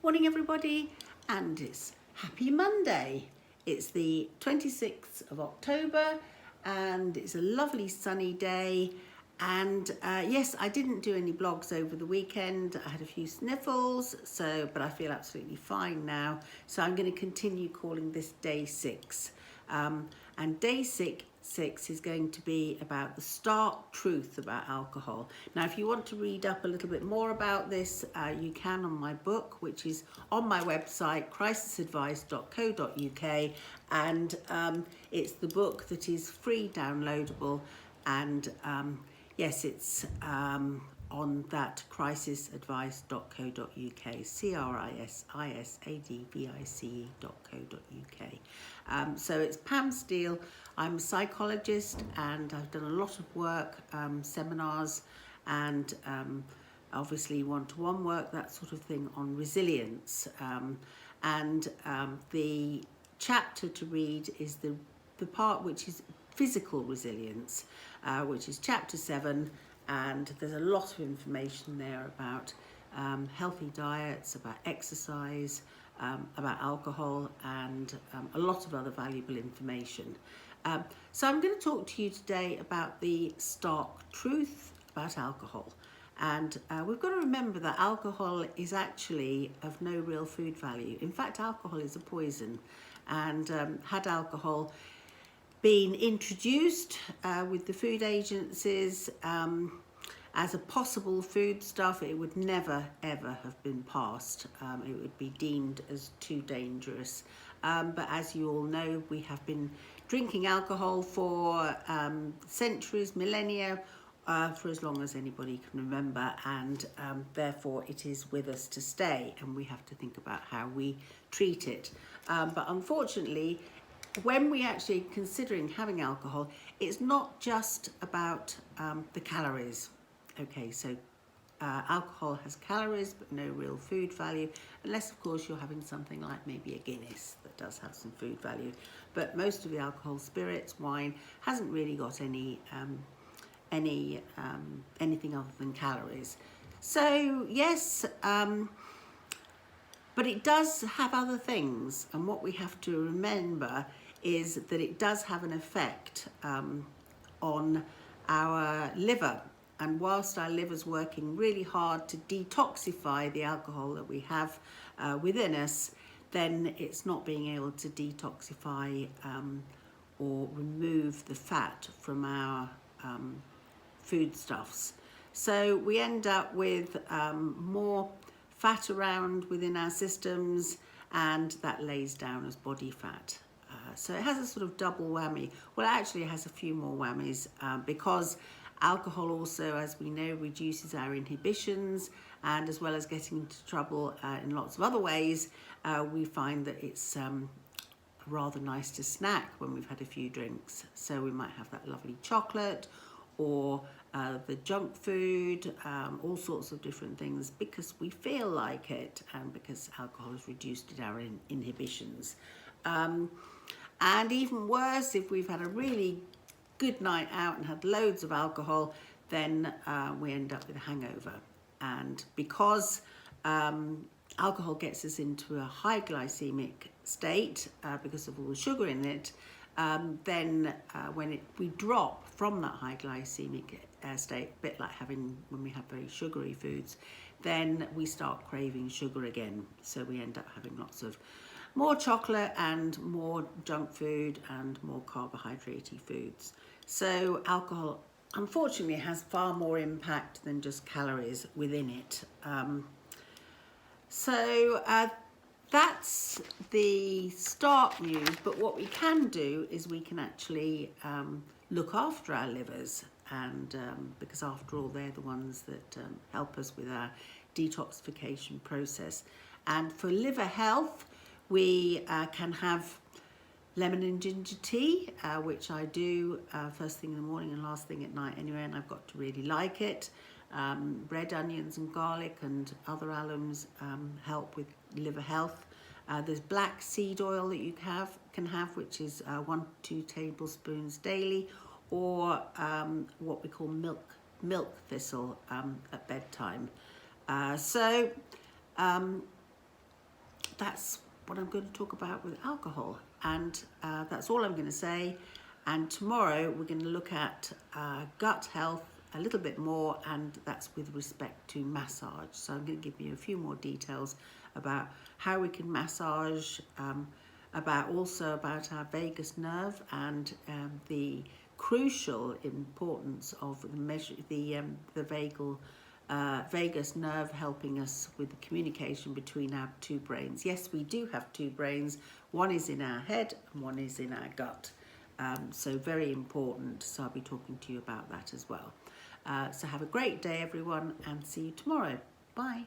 Morning everybody, and it's happy Monday. It's the 26th of October and it's a lovely sunny day, and yes, I didn't do any blogs over the weekend. I had a few sniffles, but I feel absolutely fine now, so I'm going to continue calling this day 6. And day six is going to be about the stark truth about alcohol. Now, if you want to read up a little bit more about this, you can on my book, which is on my website, crisisadvice.co.uk, and it's the book that is free downloadable, and yes, it's on that crisisadvice.co.uk, crisisadvice.co.uk. So it's Pam Steele. I'm a psychologist and I've done a lot of work, seminars and obviously one-to-one work, that sort of thing, on resilience. The chapter to read is the part which is physical resilience, which is chapter 7. And there's a lot of information there about healthy diets, about exercise, about alcohol, and a lot of other valuable information. So I'm going to talk to you today about the stark truth about alcohol. And we've got to remember that alcohol is actually of no real food value. In fact, alcohol is a poison. And had alcohol been introduced with the food agencies as a possible foodstuff, it would never ever have been passed. It would be deemed as too dangerous. But as you all know, we have been drinking alcohol for centuries, millennia, for as long as anybody can remember, and therefore it is with us to stay, and we have to think about how we treat it. But unfortunately, when we actually considering having alcohol, it's not just about the calories. Okay, so alcohol has calories but no real food value, unless of course you're having something like maybe a Guinness that does have some food value. But most of the alcohol, spirits, wine, hasn't really got anything other than calories. So yes, but it does have other things, and what we have to remember is that it does have an effect on our liver. And whilst our liver's working really hard to detoxify the alcohol that we have within us, then it's not being able to detoxify or remove the fat from our foodstuffs. So we end up with more fat around within our systems, and that lays down as body fat. So it has a sort of double whammy. Well, actually it has a few more whammies because alcohol also, as we know, reduces our inhibitions, and as well as getting into trouble in lots of other ways, we find that it's rather nice to snack when we've had a few drinks. So we might have that lovely chocolate or the junk food, all sorts of different things, because we feel like it and because alcohol has reduced our inhibitions. And even worse, if we've had a really good night out and had loads of alcohol, then we end up with a hangover. And because alcohol gets us into a high glycemic state because of all the sugar in it, then when we drop from that high glycemic state, a bit like when we have very sugary foods, then we start craving sugar again. So we end up having lots of more chocolate and more junk food and more carbohydrate foods. So alcohol, unfortunately, has far more impact than just calories within it. That's the stark news, but what we can do is we can actually look after our livers, and because after all, they're the ones that help us with our detoxification process. And for liver health, we can have lemon and ginger tea, which I do first thing in the morning and last thing at night anyway, and I've got to really like it. Red onions and garlic and other alums help with liver health. There's black seed oil that you can have, which is 1 to 2 tablespoons daily, or what we call milk thistle at bedtime. that's what I'm going to talk about with alcohol, and that's all I'm going to say. And tomorrow we're going to look at gut health a little bit more, and that's with respect to massage. So I'm going to give you a few more details about how we can massage, also about our vagus nerve, and the crucial importance of the vagus nerve helping us with the communication between our two brains. Yes, we do have two brains. One is in our head and one is in our gut. So very important. So I'll be talking to you about that as well. So have a great day, everyone, and see you tomorrow. Bye.